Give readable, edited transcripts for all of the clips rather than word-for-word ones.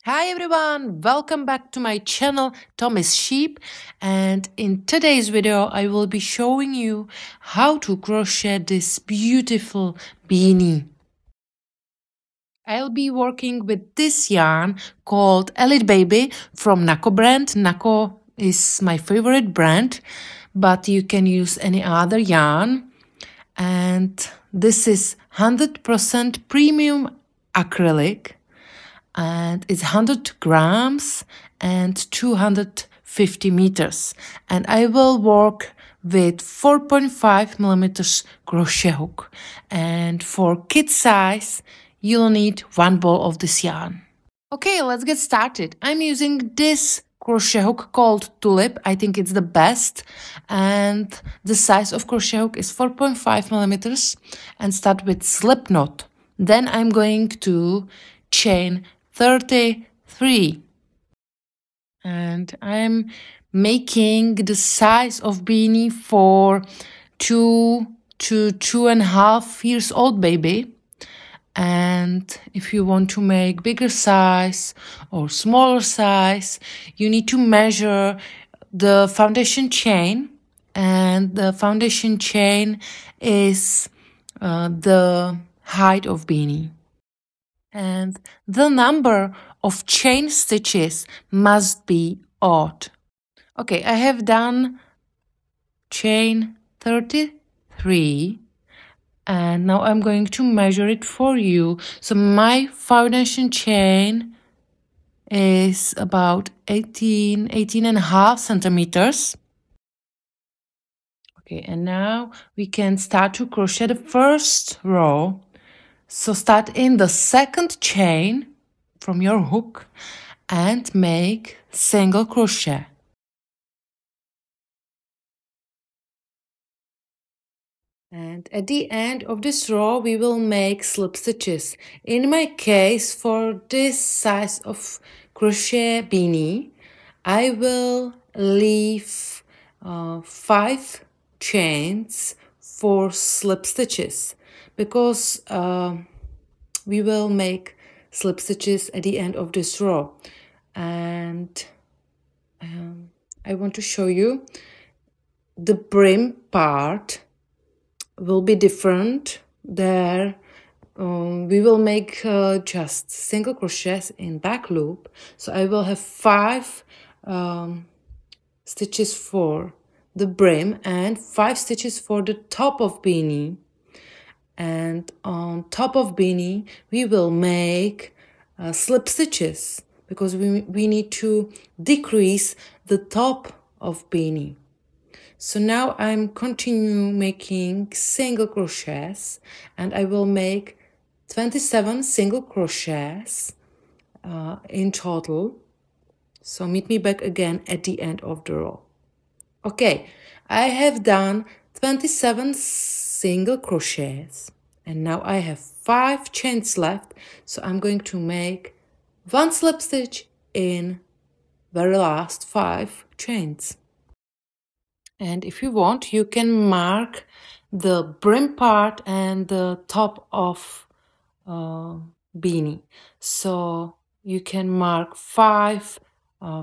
Hi everyone, welcome back to my channel Tommy's Sheep, and in today's video I will be showing you how to crochet this beautiful beanie. I'll be working with this yarn called Elite Baby from Nako brand. Nako is my favorite brand, but you can use any other yarn. And this is 100% premium acrylic. And it's 100 grams and 250 meters. And I will work with 4.5 millimeters crochet hook. And for kid size, you'll need one ball of this yarn. Okay, let's get started. I'm using this crochet hook called Tulip. I think it's the best. And the size of crochet hook is 4.5 millimeters. And start with slip knot. Then I'm going to chain 33, and I'm making the size of beanie for 2 to 2.5 years old baby. And if you want to make bigger size or smaller size, you need to measure the foundation chain, and the foundation chain is the height of beanie. And the number of chain stitches must be odd. Okay, I have done chain 33, and now I'm going to measure it for you. So my foundation chain is about 18.5 centimeters. Okay, and now we can start to crochet the first row. So start in the second chain from your hook and make single crochet. And at the end of this row, we will make slip stitches. In my case, for this size of crochet beanie, I will leave 5 chains for slip stitches, because we will make slip stitches at the end of this row. And I want to show you the brim part will be different. There we will make just single crochets in back loop. So I will have 5 stitches for the brim and 5 stitches for the top of beanie. And on top of beanie, we will make slip stitches, because we need to decrease the top of beanie. So now I'm continue making single crochets, and I will make 27 single crochets in total. So meet me back again at the end of the row. Okay, I have done 27 single crochets, and now I have 5 chains left. So I'm going to make 1 slip stitch in very last 5 chains. And if you want, you can mark the brim part and the top of beanie. So you can mark 5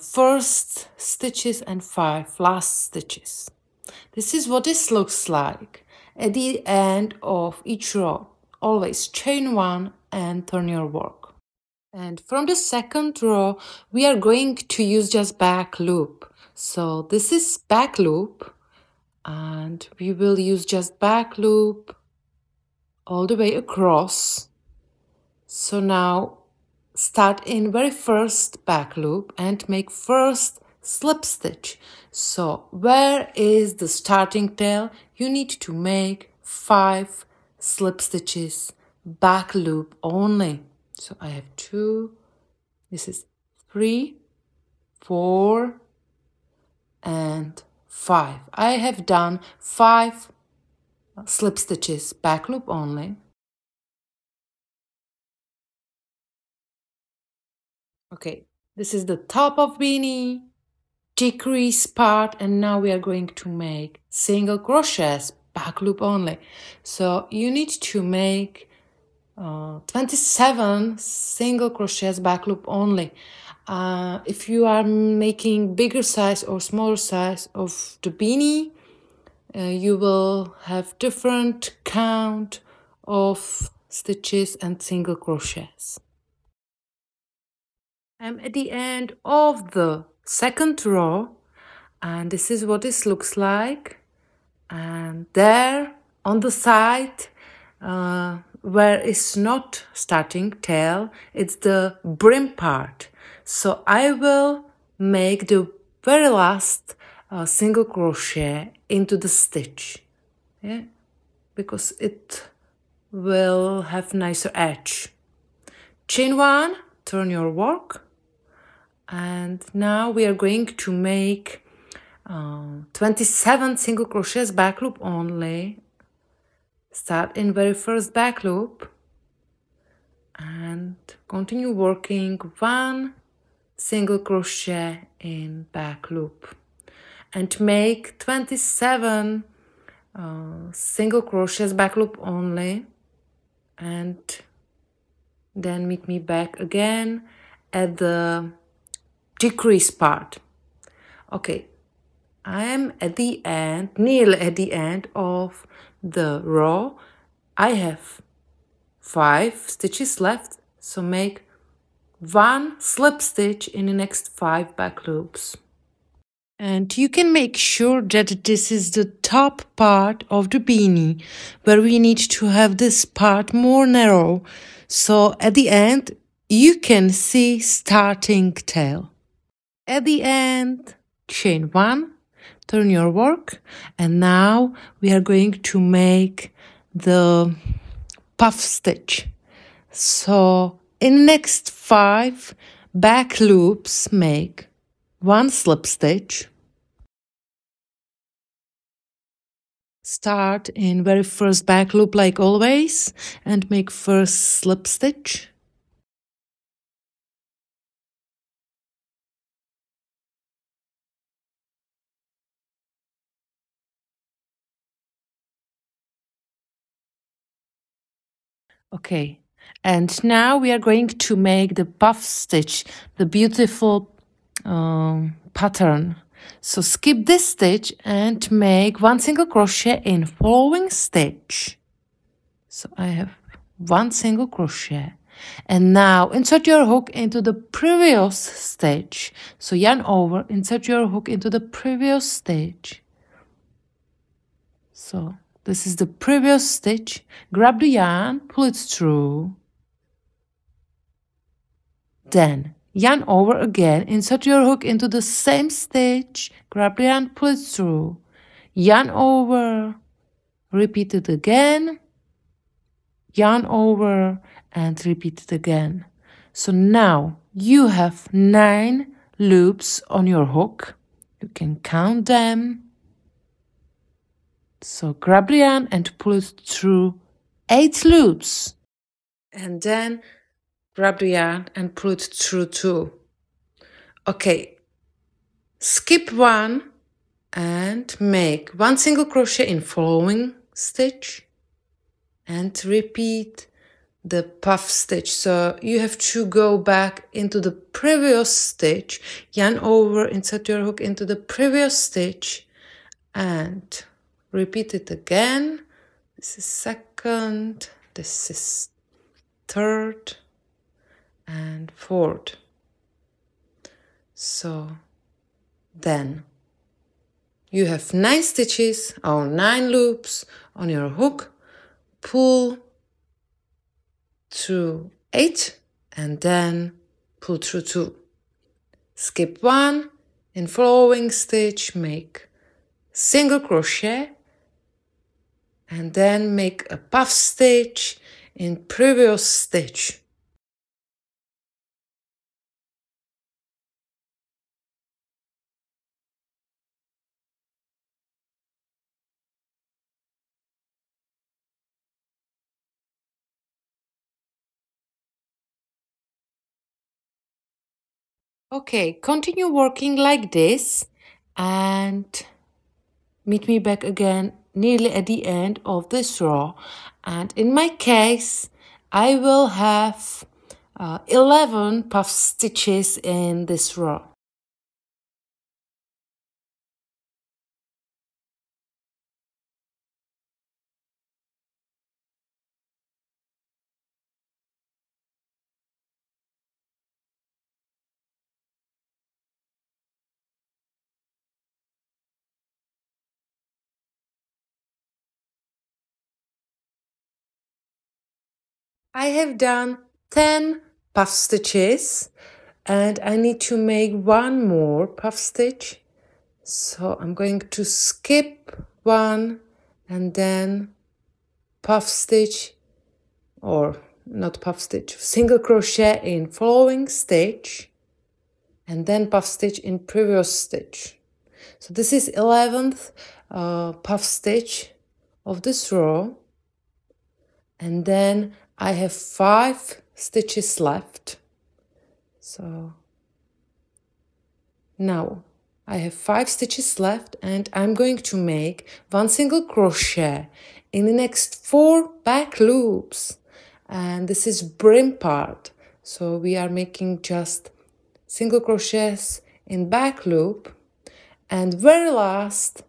first stitches and 5 last stitches. This is what this looks like at the end of each row. Always chain 1 and turn your work. And from the second row, we are going to use just back loop. So this is back loop, and we will use just back loop all the way across. So now start in very first back loop and make first slip stitch. So where is the starting tail? You need to make 5 slip stitches back loop only. So I have 2, this is 3, 4, and 5. I have done 5 slip stitches back loop only. Okay, this is the top of beanie, decrease part, and now we are going to make single crochets back loop only. So you need to make 27 single crochets back loop only. If you are making bigger size or smaller size of the beanie, you will have different count of stitches and single crochets. I'm at the end of the second row, and this is what this looks like. And there on the side, where it's not starting tail, it's the brim part. So I will make the very last single crochet into the stitch, yeah, because it will have nicer edge. Chain 1, turn your work, and now we are going to make 27 single crochets back loop only. Start in very first back loop and continue working 1 single crochet in back loop and make 27 single crochets back loop only, and then meet me back again at the decrease part. Okay, I am at the end, nearly at the end of the row. I have 5 stitches left, so make 1 slip stitch in the next 5 back loops. And you can make sure that this is the top part of the beanie, where we need to have this part more narrow, so at the end you can see starting tail. At the end, chain 1, turn your work, and now we are going to make the puff stitch. So in next 5 back loops, make 1 slip stitch. Start in very first back loop like always and make first slip stitch. Okay, and now we are going to make the puff stitch, the beautiful pattern. So skip this stitch and make 1 single crochet in following stitch. So I have 1 single crochet, and now insert your hook into the previous stitch. So yarn over, insert your hook into the previous stitch. So this is the previous stitch. Grab the yarn, pull it through. Then yarn over again, insert your hook into the same stitch, grab the yarn, pull it through. Yarn over, repeat it again. Yarn over and repeat it again. So now you have 9 loops on your hook. You can count them. So grab the yarn and pull it through 8 loops. And then grab the yarn and pull it through 2. Okay, skip 1 and make 1 single crochet in following stitch and repeat the puff stitch. So you have to go back into the previous stitch, yarn over, insert your hook into the previous stitch and repeat it again. This is second, this is third and fourth. So then you have 9 stitches or 9 loops on your hook. Pull through 8 and then pull through 2. Skip 1, in following stitch make single crochet and then make a puff stitch in previous stitch. Okay, continue working like this and meet me back again nearly at the end of this row. And in my case, I will have 11 puff stitches in this row. I have done 10 puff stitches and I need to make one more puff stitch. So I'm going to skip one and then puff stitch, or not puff stitch, single crochet in following stitch and then puff stitch in previous stitch. So this is 11th puff stitch of this row, and then I have 5 stitches left. So now I have 5 stitches left and I'm going to make one single crochet in the next 4 back loops, and this is brim part. So we are making just single crochets in back loop, and very last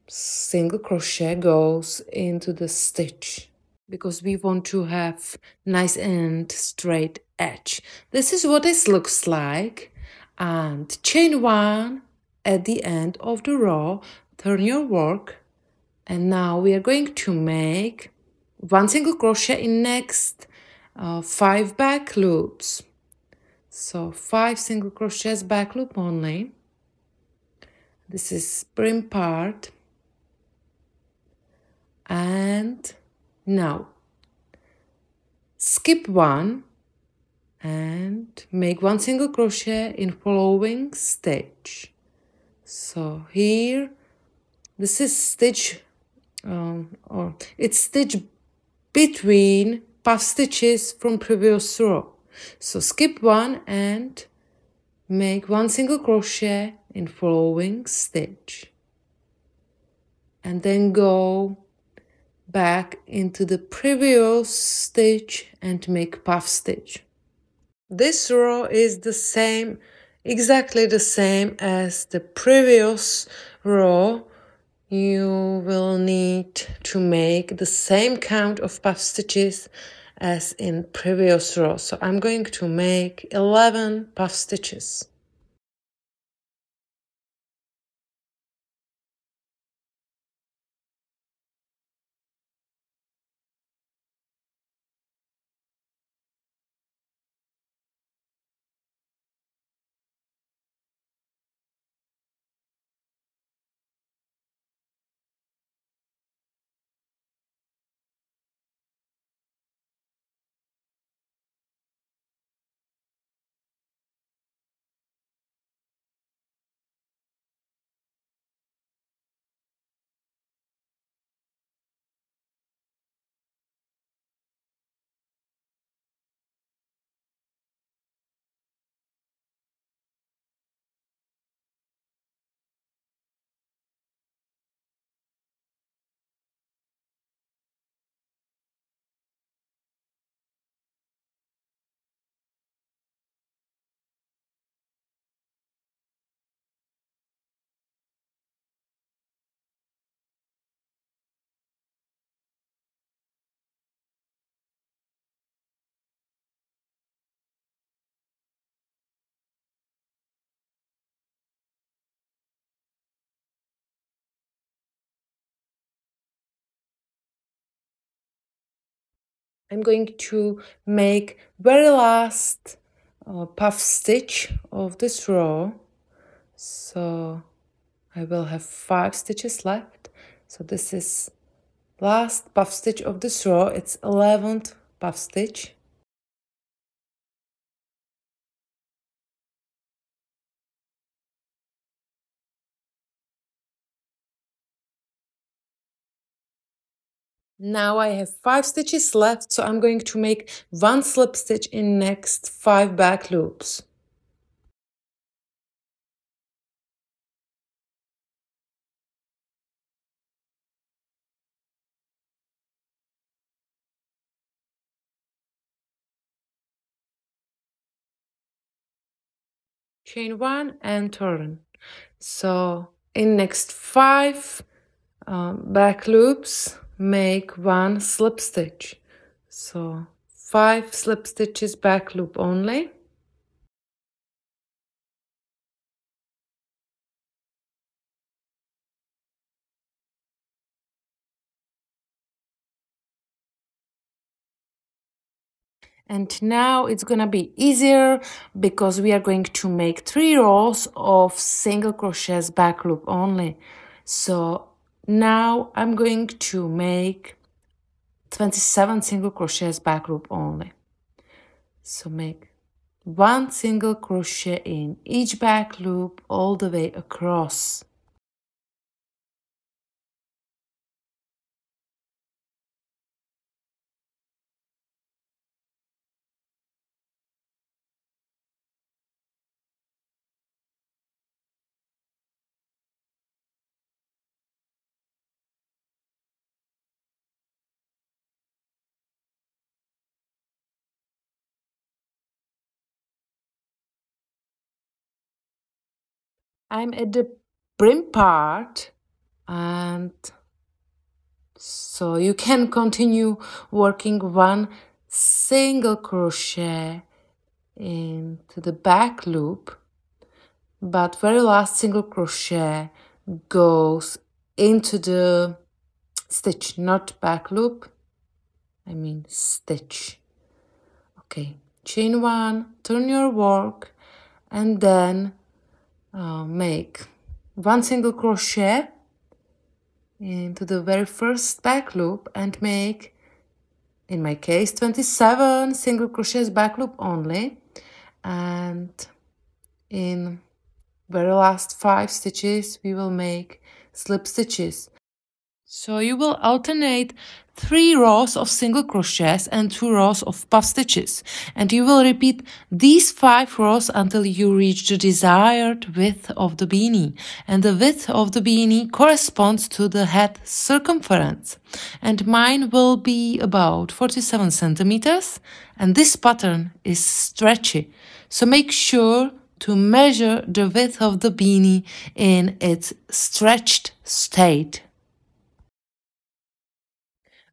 single crochet goes into the stitch because we want to have nice and straight edge. This is what it looks like, and chain 1 at the end of the row, turn your work, and now we are going to make one single crochet in next 5 back loops. So 5 single crochets back loop only. This is brim part, and now skip one and make one single crochet in following stitch. So here this is stitch or it's stitch between puff stitches from previous row. So skip one and make one single crochet in following stitch, and then go back into the previous stitch and make puff stitch. This row is the same, exactly the same as the previous row. You will need to make the same count of puff stitches as in previous row. So I'm going to make 11 puff stitches. I'm going to make very last puff stitch of this row. So I will have 5 stitches left. So this is last puff stitch of this row. It's 11th puff stitch. Now I have 5 stitches left, so I'm going to make one slip stitch in next 5 back loops. chain 1 and turn. So in next 5 back loops, make 1 slip stitch. So 5 slip stitches back loop only. And now it's gonna be easier because we are going to make 3 rows of single crochets back loop only. So now I'm going to make 27 single crochets back loop only. So make 1 single crochet in each back loop all the way across. I'm at the brim part, and so you can continue working 1 single crochet into the back loop, but very last single crochet goes into the stitch, not back loop, I mean stitch. Okay, chain 1, turn your work, and then make 1 single crochet into the very first back loop and make, in my case, 27 single crochets back loop only, and in very last 5 stitches we will make slip stitches. So you will alternate 3 rows of single crochets and 2 rows of puff stitches, and you will repeat these 5 rows until you reach the desired width of the beanie, and the width of the beanie corresponds to the head circumference, and mine will be about 47 centimeters, and this pattern is stretchy, so make sure to measure the width of the beanie in its stretched state.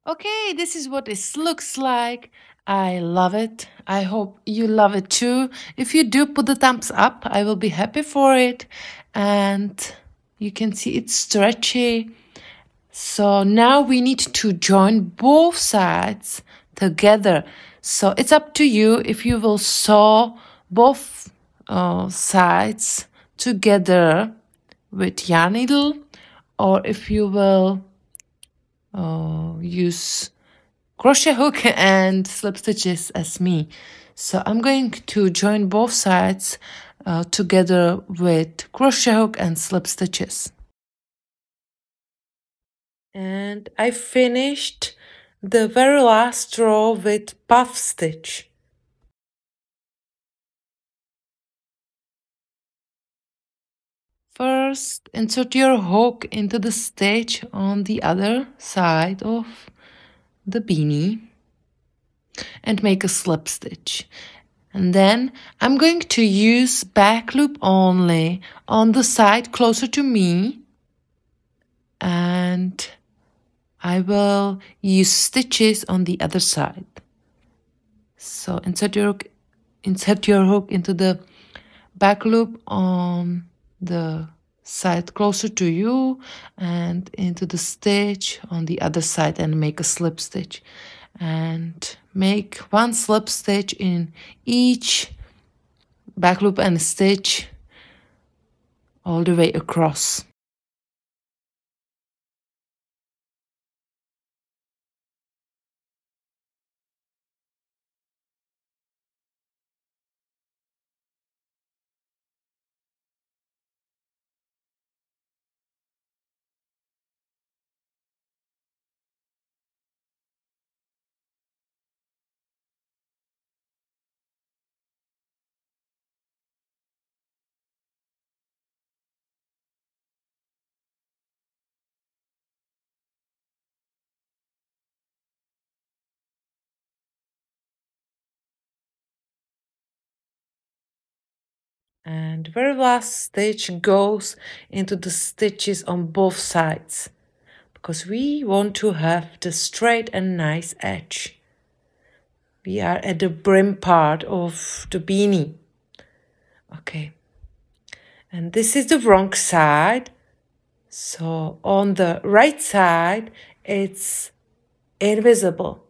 Okay, this is what it looks like. I love it. I hope you love it too. If you do, put the thumbs up. I will be happy for it. And you can see it's stretchy. So now we need to join both sides together. So it's up to you if you will sew both sides together with yarn needle, or if you will use crochet hook and slip stitches as me. So I'm going to join both sides together with crochet hook and slip stitches. And I finished the very last row with puff stitch. First, insert your hook into the stitch on the other side of the beanie and make a slip stitch. And then I'm going to use back loop only on the side closer to me, and I will use stitches on the other side. So insert your hook into the back loop on the side closer to you and into the stitch on the other side and make a slip stitch, and make 1 slip stitch in each back loop and stitch all the way across. And very last stitch goes into the stitches on both sides because we want to have the straight and nice edge. We are at the brim part of the beanie. Okay. And this is the wrong side. So on the right side, it's invisible.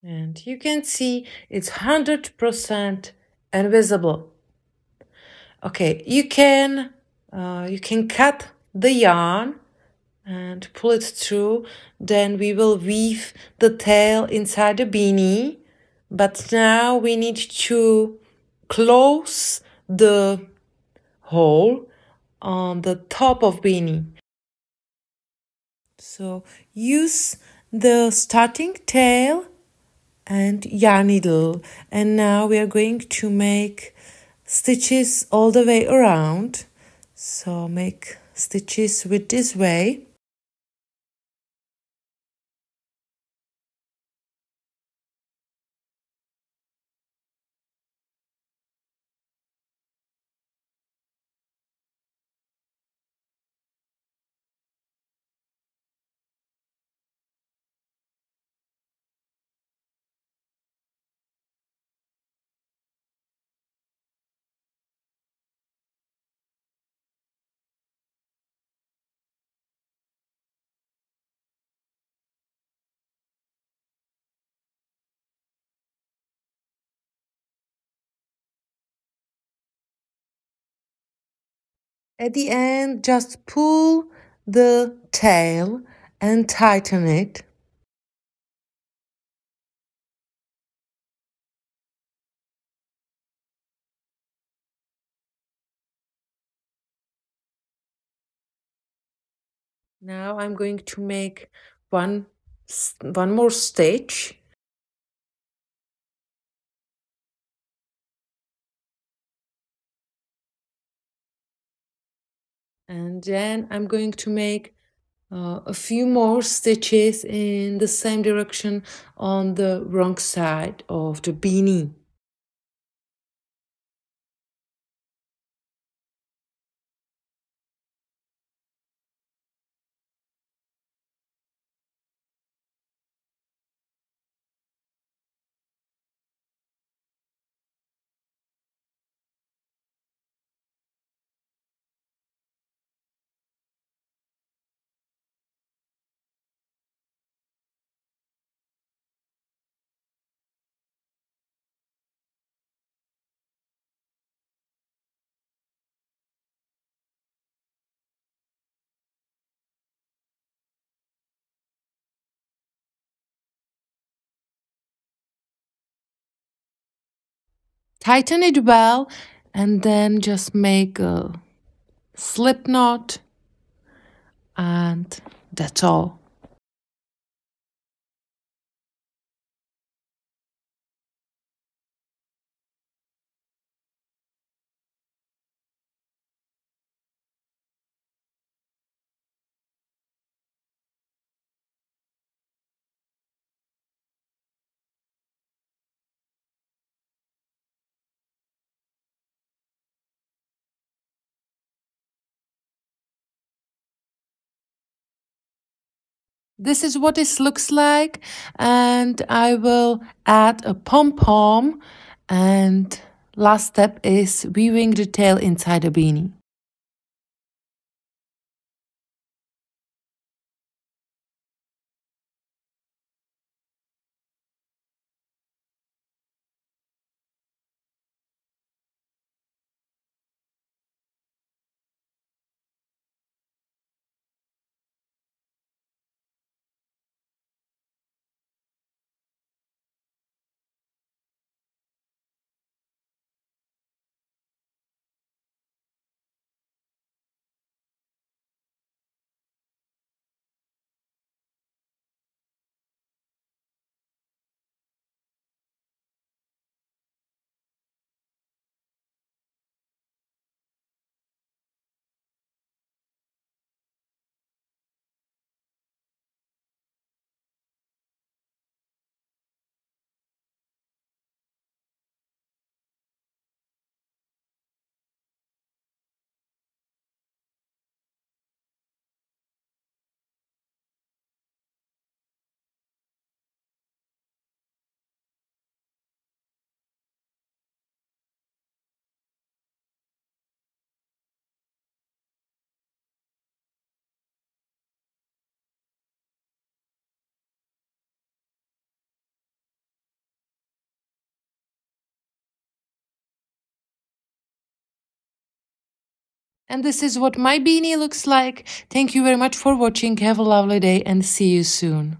And you can see it's 100% invisible. Okay, you can cut the yarn and pull it through. Then we will weave the tail inside the beanie. But now we need to close the hole on the top of beanie. So use the starting tail and yarn needle, and now we are going to make stitches all the way around. So make stitches with this way. At the end, just pull the tail and tighten it. Now I'm going to make one more stitch. And then I'm going to make a few more stitches in the same direction on the wrong side of the beanie. Tighten it well and then just make a slip knot, and that's all. This is what it looks like, and I will add a pom-pom, and last step is weaving the tail inside the beanie. And this is what my beanie looks like. Thank you very much for watching. Have a lovely day and see you soon.